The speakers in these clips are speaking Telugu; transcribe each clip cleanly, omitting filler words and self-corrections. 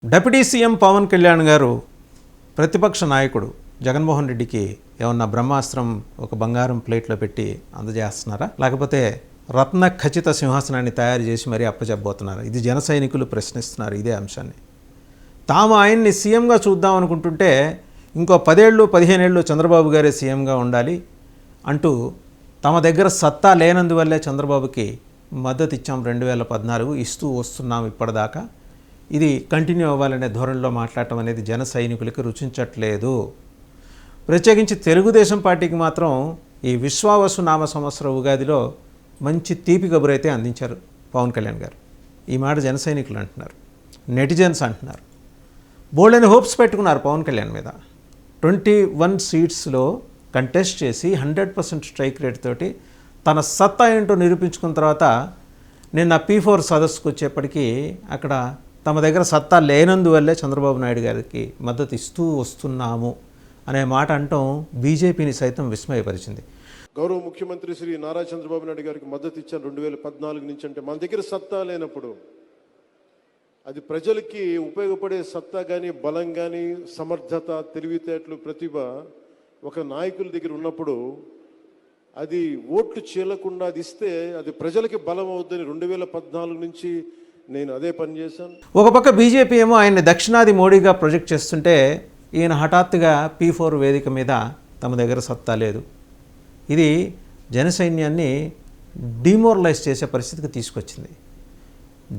డిప్యూటీ సీఎం పవన్ కళ్యాణ్ గారు ప్రతిపక్ష నాయకుడు జగన్మోహన్ రెడ్డికి ఏమన్నా బ్రహ్మాస్త్రం ఒక బంగారం ప్లేట్లో పెట్టి అందజేస్తున్నారా, లేకపోతే రత్న ఖచ్చిత సింహాసనాన్ని తయారు చేసి మరీ అప్పచెప్పబోతున్నారా? ఇది జన సైనికులు ప్రశ్నిస్తున్నారు ఇదే అంశాన్ని. తాము ఆయన్ని సీఎంగా చూద్దాం అనుకుంటుంటే ఇంకో 10 ఏళ్ళు 15 ఏళ్ళు చంద్రబాబు గారే సీఎంగా ఉండాలి అంటూ తమ దగ్గర సత్తా లేనందువల్లే చంద్రబాబుకి మద్దతు ఇచ్చాం 2014 ఇస్తూ వస్తున్నాం ఇప్పటిదాకా, ఇది కంటిన్యూ అవ్వాలనే ధోరణిలో మాట్లాడటం అనేది జన సైనికులకి రుచించట్లేదు. ప్రత్యేకించి తెలుగుదేశం పార్టీకి మాత్రం ఈ విశ్వావసు నామ సంవత్సర ఉగాదిలో మంచి తీపి కబురైతే అందించారు పవన్ కళ్యాణ్ గారు. ఈ మాట జన సైనికులు అంటున్నారు, నెటిజన్స్ అంటున్నారు. బోల్డెన్ హోప్స్ పెట్టుకున్నారు పవన్ కళ్యాణ్ మీద. 21 సీట్స్లో కంటెస్ట్ చేసి 100% స్ట్రైక్ రేట్ తోటి తన సత్తా ఏంటో నిరూపించుకున్న తర్వాత నిన్న P4 సదస్సుకు వచ్చేప్పటికీ అక్కడ తమ దగ్గర సత్తా లేనందువల్లే చంద్రబాబు నాయుడు గారికి మద్దతు ఇస్తూ వస్తున్నాము అనే మాట అంటాం బీజేపీని సైతం విస్మయపరిచింది. గౌరవ ముఖ్యమంత్రి శ్రీ నారా చంద్రబాబు నాయుడు గారికి మద్దతు ఇచ్చాను 2014 నుంచి. అంటే మన దగ్గర సత్తా లేనప్పుడు అది ప్రజలకి ఉపయోగపడే సత్తా కానీ, బలం కానీ, సమర్థత, తెలివితేటలు, ప్రతిభ ఒక నాయకుల దగ్గర ఉన్నప్పుడు అది ఓట్లు చీలకుండా అది ఇస్తే అది ప్రజలకి బలం అవుతుందని 2014 నుంచి నేను అదే పని చేశాను. ఒక పక్క బీజేపీ ఏమో ఆయన్ని దక్షిణాది మోడీగా ప్రొజెక్ట్ చేస్తుంటే ఈయన హఠాత్తుగా P4 వేదిక మీద తమ దగ్గర సత్తా లేదు, ఇది జనసైన్యాన్ని డిమోరలైజ్ చేసే పరిస్థితికి తీసుకొచ్చింది.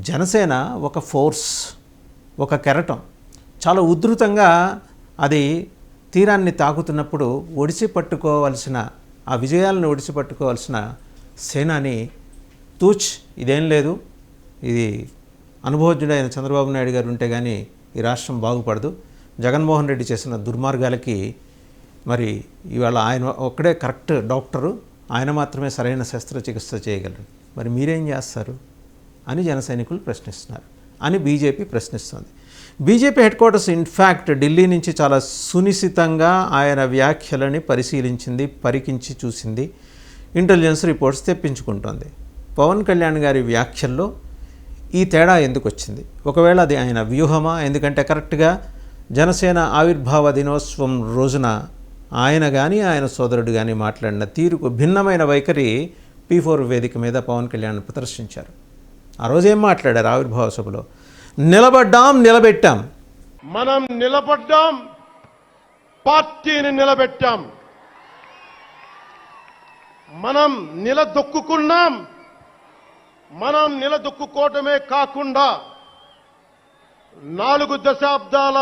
జనసేన ఒక ఫోర్స్, ఒక కెరటం చాలా ఉధృతంగా అది తీరాన్ని తాకుతున్నప్పుడు ఒడిసి పట్టుకోవాల్సిన ఆ విజయాలను ఒడిసి పట్టుకోవాల్సిన సేనాని తూచ్ ఇదేం లేదు, ఇది అనుభవజ్ఞుడైన చంద్రబాబు నాయుడు గారు ఉంటే కానీ ఈ రాష్ట్రం బాగుపడదు, జగన్మోహన్ రెడ్డి చేసిన దుర్మార్గాలకి మరి ఇవాళ ఆయన ఒక్కడే కరెక్ట్ డాక్టరు, ఆయన మాత్రమే సరైన శస్త్రచికిత్స చేయగలరు, మరి మీరేం చేస్తారు అని జన సైనికులు ప్రశ్నిస్తున్నారు అని బీజేపీ ప్రశ్నిస్తుంది. BJP headquarters in fact Delhi నుంచి చాలా సునిశితంగా ఆయన వ్యాఖ్యలని పరిశీలించింది, పరికించి చూసింది, ఇంటెలిజెన్స్ రిపోర్ట్స్ తెప్పించుకుంటోంది. పవన్ కళ్యాణ్ గారి వ్యాఖ్యల్లో ఈ తేడా ఎందుకు వచ్చింది? ఒకవేళ అది ఆయన వ్యూహమా? ఎందుకంటే కరెక్ట్గా జనసేన ఆవిర్భావ దినోత్సవం రోజున ఆయన కానీ ఆయన సోదరుడు కానీ మాట్లాడిన తీరుకు భిన్నమైన వైఖరి P4 వేదిక మీద పవన్ కళ్యాణ్ ప్రదర్శించారు. ఆ రోజు ఏం మాట్లాడారు ఆవిర్భావ సభలో? నిలబడ్డాం, నిలబెట్టాం. మనం నిలబడ్డాం, పార్టీని నిలబెట్టాం. మనం నిలదొక్కుకున్నాం. మనం నిలదొక్కుకోవటమే కాకుండా 4 దశాబ్దాల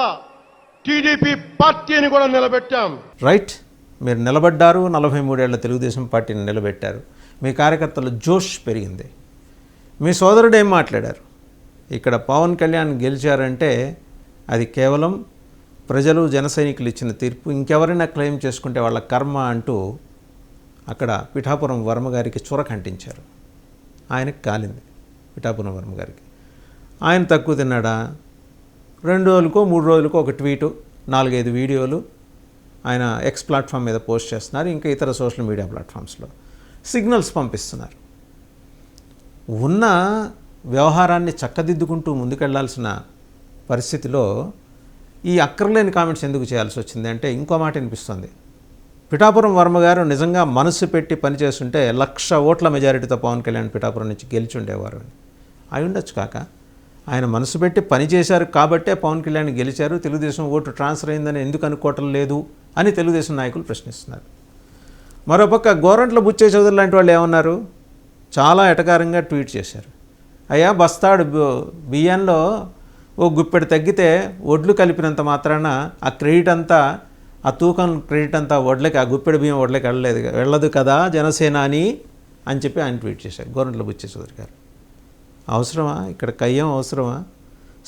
టీడీపీ పార్టీని కూడా నిలబెట్టాం. రైట్, మీరు నిలబడ్డారు, 43 ఏళ్ల తెలుగుదేశం పార్టీని నిలబెట్టారు, మీ కార్యకర్తలు జోష్ పెరిగింది. మీ సోదరుడు ఏం మాట్లాడారు? ఇక్కడ పవన్ కళ్యాణ్ గెలిచారంటే అది కేవలం ప్రజలు జన సైనికులు ఇచ్చిన తీర్పు, ఇంకెవరైనా క్లెయిమ్ చేసుకుంటే వాళ్ళ కర్మ అంటూ అక్కడ పిఠాపురం వర్మ గారికి చురకంటించారు. ఆయనకు కాలింది పిఠాపురం వర్మ గారికి. ఆయన తక్కువ తిన్నాడా? 2 రోజులకో 3 రోజులకో ఒక ట్వీటు, 4-5 వీడియోలు ఆయన ఎక్స్ ప్లాట్ఫామ్ మీద పోస్ట్ చేస్తున్నారు, ఇంకా ఇతర సోషల్ మీడియా ప్లాట్ఫామ్స్లో సిగ్నల్స్ పంపిస్తున్నారు. ఉన్న వ్యవహారాన్ని చక్కదిద్దుకుంటూ ముందుకెళ్లాల్సిన పరిస్థితిలో ఈ అక్కర్లేని కామెంట్స్ ఎందుకు చేయాల్సి వచ్చింది అంటే ఇంకో మాట వినిపిస్తుంది. పిఠాపురం వర్మ గారు నిజంగా మనసు పెట్టి పనిచేస్తుంటే 1,00,000 ఓట్ల మెజారిటీతో పవన్ కళ్యాణ్ పిఠాపురం నుంచి గెలిచి ఉండేవారు అని. అయి ఉండొచ్చు కాక, ఆయన మనసు పెట్టి పనిచేశారు కాబట్టే పవన్ కళ్యాణ్ గెలిచారు, తెలుగుదేశం ఓటు ట్రాన్స్ఫర్ అయిందని ఎందుకు అనుకోవటం లేదు అని తెలుగుదేశం నాయకులు ప్రశ్నిస్తున్నారు. మరోపక్క గోరంట్ల బుచ్చే చౌదరి లాంటి వాళ్ళు ఏమన్నారు? చాలా ఎటకారంగా ట్వీట్ చేశారు. అయ్యా, బస్తాడు బియ్యంలో ఓ గుప్పెడు తగ్గితే వడ్లు కలిపినంత మాత్రాన ఆ క్రెడిట్ అంతా, ఆ తూకం క్రెడిట్ అంతా వడ్లకి, ఆ గుప్పెడు బియ్యం వడ్లకి వెళ్ళదు కదా జనసేనాని అని చెప్పి ఆయన ట్వీట్ చేశారు గోరంట్ల బుచ్చే చౌదరి గారు. అవసరమా? ఇక్కడ కయ్యం అవసరమా?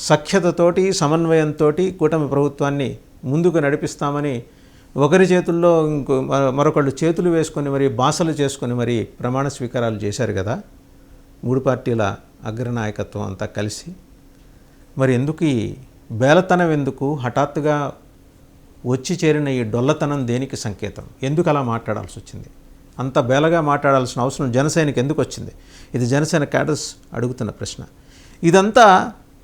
సఖ్యతతోటి, సమన్వయంతో కూటమి ప్రభుత్వాన్ని ముందుకు నడిపిస్తామని ఒకరి చేతుల్లో మరొకళ్ళు చేతులు వేసుకొని మరి బాసలు చేసుకొని మరి ప్రమాణ స్వీకారాలు చేశారు కదా 3 పార్టీల అగ్రనాయకత్వం అంతా కలిసి. మరి ఎందుకు ఈ బేలతనం? ఎందుకు హఠాత్తుగా వచ్చి చేరిన ఈ డొల్లతనం దేనికి సంకేతం? ఎందుకు అలా మాట్లాడాల్సి వచ్చింది? అంత బేలగా మాట్లాడాల్సిన అవసరం జనసేనకి ఎందుకు వచ్చింది? ఇది జనసేన క్యాడర్స్ అడుగుతున్న ప్రశ్న. ఇదంతా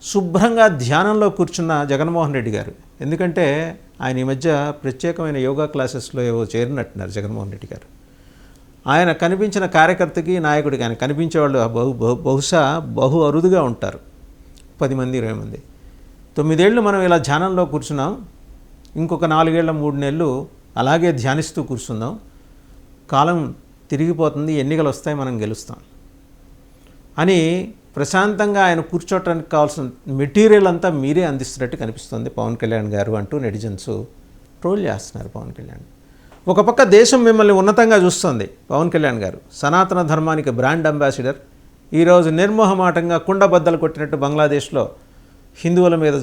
శుభ్రంగా ధ్యానంలో కూర్చున్న జగన్మోహన్ రెడ్డి గారు. ఎందుకంటే ఆయన ఈ మధ్య ప్రత్యేకమైన యోగా క్లాసెస్లో ఏవో చేరినట్టున్నారు జగన్మోహన్ రెడ్డి గారు. ఆయన కనిపించిన కార్యకర్తకి, నాయకుడికి, ఆయన కనిపించేవాళ్ళు బహుశా బహు అరుదుగా ఉంటారు, 10 మంది 20 మంది. 9 ఏళ్ళు మనం ఇలా ధ్యానంలో కూర్చున్నాం, ఇంకొక 4 ఏళ్ళ 3 నెలలు అలాగే ధ్యానిస్తూ కూర్చుందాం, కాలం తిరిగిపోతుంది, ఎన్నికలు వస్తాయి, మనం గెలుస్తాం అని ప్రశాంతంగా ఆయన కూర్చోవటానికి కావాల్సిన మెటీరియల్ అంతా మీరే అందిస్తున్నట్టు కనిపిస్తుంది పవన్ కళ్యాణ్ గారు అంటూ నెటిజన్స్ ట్రోల్ చేస్తున్నారు పవన్ కళ్యాణ్. ఒక పక్క దేశం మిమ్మల్ని ఉన్నతంగా చూస్తుంది పవన్ కళ్యాణ్ గారు, సనాతన ధర్మానికి బ్రాండ్ అంబాసిడర్. ఈరోజు నిర్మోహమాటంగా కుండబద్దలు కొట్టినట్టు బంగ్లాదేశ్లో హిందువుల మీద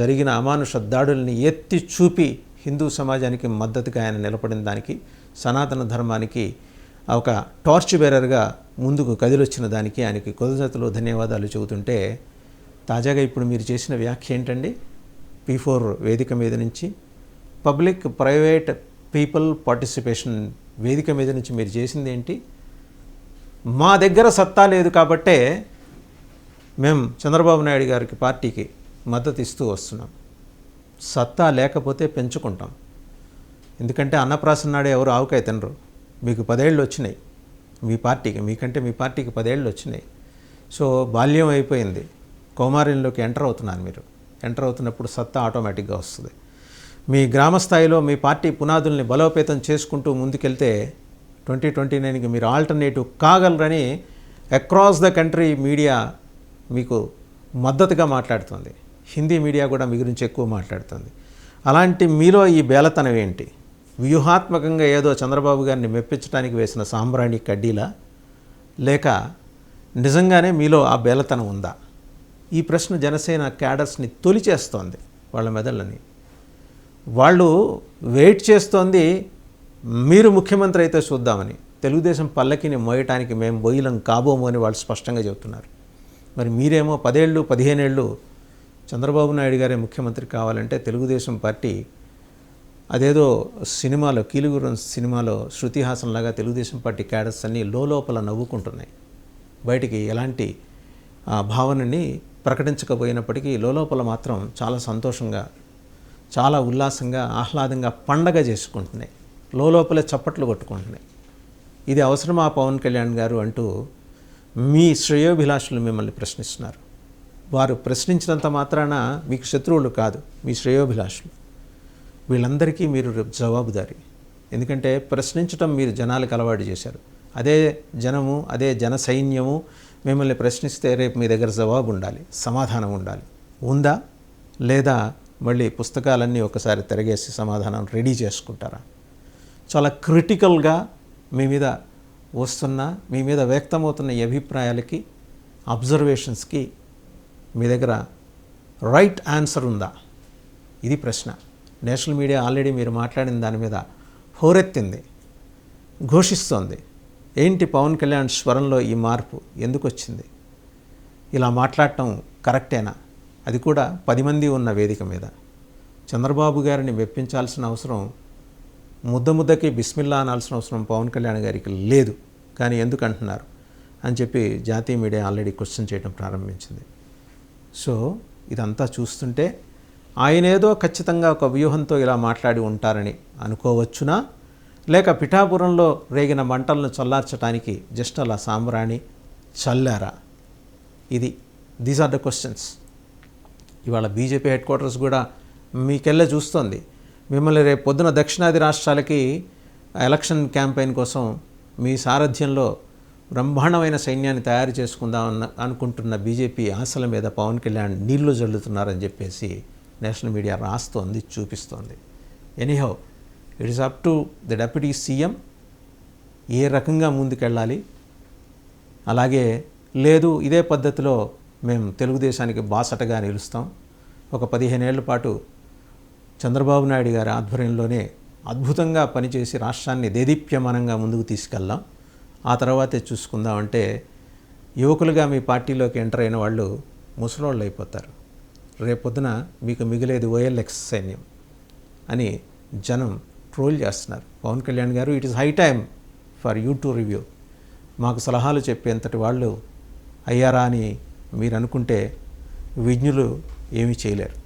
జరిగిన అమానుష దాడుల్ని ఎత్తి చూపి హిందూ సమాజానికి మద్దతుగా ఆయన నిలబడిన దానికి, సనాతన ధర్మానికి ఒక టార్చ్ బేరర్గా ముందుకు కదిలొచ్చిన దానికి ఆయనకి కృతజ్ఞతలు ధన్యవాదాలు చెబుతుంటే, తాజాగా ఇప్పుడు మీరు చేసిన వ్యాఖ్య ఏంటండి? P4 వేదిక మీద నుంచి, పబ్లిక్ ప్రైవేట్ పీపుల్ పార్టిసిపేషన్ వేదిక మీద నుంచి మీరు చేసింది ఏంటి? మా దగ్గర సత్తా లేదు కాబట్టే మేము చంద్రబాబు నాయుడు గారికి పార్టీకి మద్దతు ఇస్తూ వస్తున్నాం. సత్తా లేకపోతే పెంచుకుంటాం. ఎందుకంటే అన్నప్రాసన నాడే ఎవరు ఆవుకాయ తినరు. మీకు 10 ఏళ్ళు వచ్చినాయి మీ పార్టీకి, మీకంటే మీ పార్టీకి 10 ఏళ్ళు వచ్చినాయి. సో బాల్యం అయిపోయింది, కౌమార్యంలోకి ఎంటర్ అవుతున్నారు మీరు. ఎంటర్ అవుతున్నప్పుడు సత్తా ఆటోమేటిక్గా వస్తుంది. మీ గ్రామ స్థాయిలో మీ పార్టీ పునాదుల్ని బలోపేతం చేసుకుంటూ ముందుకెళ్తే 2029కి మీరు ఆల్టర్నేటివ్ కాగలరని అక్రాస్ ద కంట్రీ మీడియా మీకు మద్దతుగా మాట్లాడుతుంది. హిందీ మీడియా కూడా మీ గురించి ఎక్కువ మాట్లాడుతుంది. అలాంటి మీలో ఈ బేలతనం ఏంటి? వ్యూహాత్మకంగా ఏదో చంద్రబాబు గారిని మెప్పించడానికి వేసిన సాంబ్రాణి కడ్డీలా, లేక నిజంగానే మీలో ఆ బేలతనం ఉందా? ఈ ప్రశ్న జనసేన క్యాడర్స్ని తొలిచేస్తోంది వాళ్ళ మెదళ్ళని. వాళ్ళు వెయిట్ చేస్తోంది మీరు ముఖ్యమంత్రి అయితే చూద్దామని. తెలుగుదేశం పల్లకిని మోయటానికి మేము బొయ్యిలం కాబోము అని వాళ్ళు స్పష్టంగా చెబుతున్నారు. మరి మీరేమో 10 ఏళ్ళు 15 ఏళ్ళు చంద్రబాబు నాయుడు గారే ముఖ్యమంత్రి కావాలంటే తెలుగుదేశం పార్టీ అదేదో సినిమాలో కీలుగురం సినిమాలో శృతి హాసన్ లాగా తెలుగుదేశం పార్టీ క్యాడర్స్ అన్నీ లోపల నవ్వుకుంటున్నాయి. బయటికి ఎలాంటి భావనని ప్రకటించకపోయినప్పటికీ లోపల మాత్రం చాలా సంతోషంగా, చాలా ఉల్లాసంగా, ఆహ్లాదంగా పండగ చేసుకుంటున్నాయి. లోపలే చప్పట్లు కొట్టుకుంటున్నాయి. ఇది అవసరమా పవన్ కళ్యాణ్ గారు అంటూ మీ శ్రేయోభిలాషులు మిమ్మల్ని ప్రశ్నిస్తున్నారు. వారు ప్రశ్నించినంత మాత్రాన మీకు శత్రువులు కాదు, మీ శ్రేయోభిలాషులు. వీళ్ళందరికీ మీరు జవాబుదారీ. ఎందుకంటే ప్రశ్నించడం మీరు జనాలకు అలవాటు చేశారు. అదే జనము, అదే జన సైన్యము మిమ్మల్ని ప్రశ్నిస్తే రేపు మీ దగ్గర జవాబు ఉండాలి, సమాధానం ఉండాలి. ఉందా? లేదా మళ్ళీ పుస్తకాలన్నీ ఒకసారి తిరగేసి సమాధానం రెడీ చేసుకుంటారా? చాలా క్రిటికల్గా మీ మీద వస్తున్న, మీ మీద వ్యక్తమవుతున్న ఈ అభిప్రాయాలకి, అబ్జర్వేషన్స్కి మీ దగ్గర రైట్ ఆన్సర్ ఉందా? ఇది ప్రశ్న. నేషనల్ మీడియా ఆల్రెడీ మీరు మాట్లాడిన దాని మీద హోరెత్తింది, ఘోషిస్తోంది. ఏంటి పవన్ కళ్యాణ్ స్వరంలో ఈ మార్పు ఎందుకు వచ్చింది? ఇలా మాట్లాడటం కరెక్టేనా? అది కూడా 10 మంది ఉన్న వేదిక మీద. చంద్రబాబు గారిని మెప్పించాల్సిన అవసరం, ముద్దకి బిస్మిల్లా అనాల్సిన అవసరం పవన్ కళ్యాణ్ గారికి లేదు. కానీ ఎందుకు అంటున్నారు అని చెప్పి జాతీయ మీడియా ఆల్రెడీ క్వశ్చన్ చేయడం ప్రారంభించింది. సో ఇదంతా చూస్తుంటే ఆయన ఏదో ఖచ్చితంగా ఒక వ్యూహంతో ఇలా మాట్లాడి ఉంటారని అనుకోవచ్చునా, లేక పిఠాపురంలో రేగిన మంటలను చల్లార్చడానికి జస్ట్ అలా సాంబ్రాణి చల్లారా? These are the questions. ఇవాళ బీజేపీ హెడ్ క్వార్టర్స్ కూడా మీకెళ్ళే చూస్తోంది. మిమ్మల్ని రేపు పొద్దున దక్షిణాది రాష్ట్రాలకి ఎలక్షన్ క్యాంపెయిన్ కోసం మీ సారథ్యంలో బ్రహ్మాండమైన సైన్యాన్ని తయారు చేసుకుందామన్న అనుకుంటున్న బీజేపీ ఆశల మీద పవన్ కళ్యాణ్ నీళ్లు జల్లుతున్నారని చెప్పేసి నేషనల్ మీడియా రాస్తోంది, చూపిస్తోంది. Anyhow, it is up to the deputy CM ఏ రకంగా ముందుకెళ్ళాలి. అలాగే లేదు ఇదే పద్ధతిలో మేము తెలుగుదేశానికి బాసటగా నిలుస్తాం, ఒక 15 ఏళ్ల పాటు చంద్రబాబు నాయుడు గారి ఆధ్వర్యంలోనే అద్భుతంగా పనిచేసి రాష్ట్రాన్ని దేదీప్యమానంగా ముందుకు తీసుకెళ్దాం, ఆ తర్వాతే చూసుకుందామంటే యువకులుగా మీ పార్టీలోకి ఎంటర్ అయిన వాళ్ళు ముసలోళ్ళు అయిపోతారు. రేపొద్దున మీకు మిగిలేది OLX సైన్యం అని జనం ట్రోల్ చేస్తున్నారు. పవన్ కళ్యాణ్ గారు, it is high time for you to review. మాకు సలహాలు చెప్పేంతటి వాళ్ళు అయ్యారా అని మీరు అనుకుంటే విజ్ఞులు ఏమీ చేయలేరు.